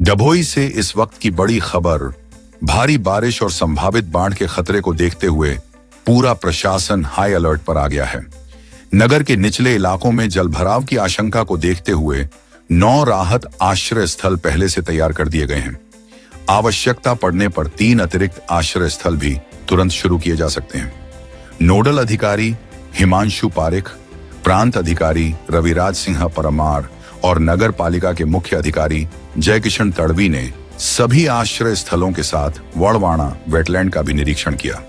डभोई से इस वक्त की बड़ी खबर। भारी बारिश और संभावित बाढ़ के खतरे को देखते हुए पूरा प्रशासन हाई अलर्ट पर आ गया है। नगर के निचले इलाकों में जलभराव की आशंका को देखते हुए 9 राहत आश्रय स्थल पहले से तैयार कर दिए गए हैं। आवश्यकता पड़ने पर 3 अतिरिक्त आश्रय स्थल भी तुरंत शुरू किए जा सकते हैं। नोडल अधिकारी हिमांशु पारिक, प्रांत अधिकारी रविराज सिंह परमार और नगर पालिका के मुख्य अधिकारी जयकिशन तड़वी ने सभी आश्रय स्थलों के साथ वड़वाणा वेटलैंड का भी निरीक्षण किया।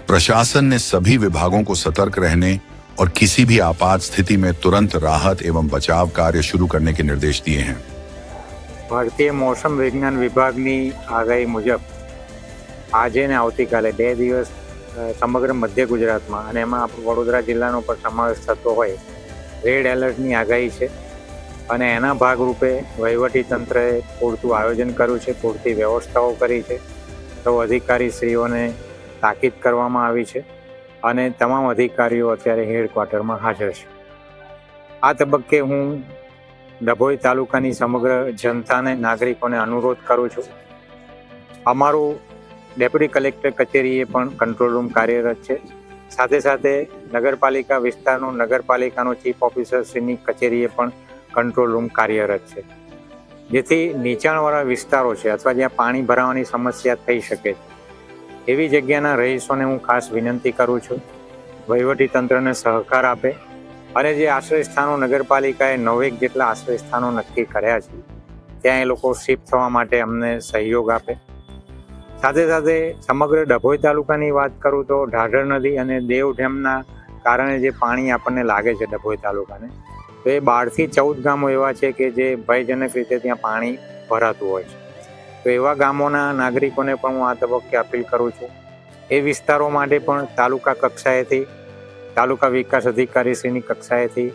प्रशासन ने सभी विभागों को सतर्क रहने और किसी भी आपात स्थिति में तुरंत राहत एवं बचाव कार्य शुरू करने के निर्देश दिए हैं। भारतीय मौसम विज्ञान विभागની આગાહી મુજબ આજે ને આવતીકાલે 2 દિવસ સમગ્ર મધ્ય ગુજરાતમાં અને એમાં આપણું વડોદરા જિલ્લાનો પણ સમાવેશ થતો હોય રેડ એલર્ટની આગાહી છે અને એના ભાગરૂપે વહીવટી તંત્રએ પૂરતું આયોજન કર્યું છે, પૂરતી વ્યવસ્થાઓ કરી છે। તો અધિકારીશ્રીઓને તાકીદ કરવામાં આવી છે અને તમામ અધિકારીઓ અત્યારે હેડક્વાર્ટરમાં હાજર છે। આ તબક્કે હું ડભોઈ તાલુકાની સમગ્ર જનતાને નાગરિકોને અનુરોધ કરું છું। અમારું ડેપ્યુટી કલેક્ટર કચેરીએ પણ કંટ્રોલ રૂમ કાર્યરત છે, સાથે સાથે નગરપાલિકા વિસ્તારનો નગરપાલિકાનો ચીફ ઓફિસરશ્રીની કચેરીએ પણ કંટ્રોલ રૂમ કાર્યરત છે, જેથી નીચાણવાળા વિસ્તારો છે અથવા જ્યાં પાણી ભરાવાની સમસ્યા થઈ શકે છે એવી જગ્યાના રહીશોને હું ખાસ વિનંતી કરું છું વહીવટી તંત્રને સહકાર આપે અને જે આશ્રયસ્થાનો નગરપાલિકાએ 9 જેટલા આશ્રયસ્થાનો નક્કી કર્યા છે ત્યાં એ લોકો શિફ્ટ થવા માટે અમને સહયોગ આપે। સાથે સાથે સમગ્ર ડભોઈ તાલુકાની વાત કરું તો ઢાઢર નદી અને દેવ ડેમના કારણે જે પાણી આપણને લાગે છે ડભોઈ તાલુકાને, તો એ 12થી 14 ગામો એવા છે કે જે ભયજનક રીતે ત્યાં પાણી ભરાતું હોય છે। તો એવા ગામોના નાગરિકોને પણ હું આ તબક્કે અપીલ કરું છું એ વિસ્તારો માટે પણ તાલુકા કક્ષાએથી તાલુકા વિકાસ અધિકારીશ્રીની કક્ષાએથી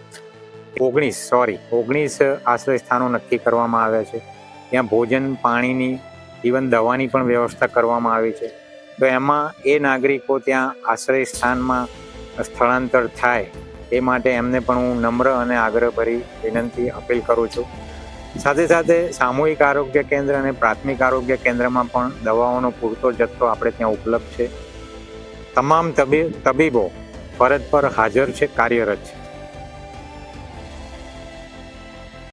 19 આશ્રયસ્થાનો નક્કી કરવામાં આવ્યા છે। ત્યાં ભોજન, પાણીની, ઇવન દવાની પણ વ્યવસ્થા કરવામાં આવી છે। તો એમાં એ નાગરિકો ત્યાં આશ્રયસ્થાનમાં સ્થળાંતર થાય એ માટે એમને પણ હું નમ્ર અને આગ્રહભરી વિનંતી અપીલ કરું છું। સાથે સાથે સામૂહિક આરોગ્ય કેન્દ્ર અને પ્રાથમિક આરોગ્ય કેન્દ્રમાં પણ દવાઓનો પૂરતો જથ્થો આપણે ત્યાં ઉપલબ્ધ છે। તમામ તબીબો ફરજ પર હાજર છે, કાર્યરત છે।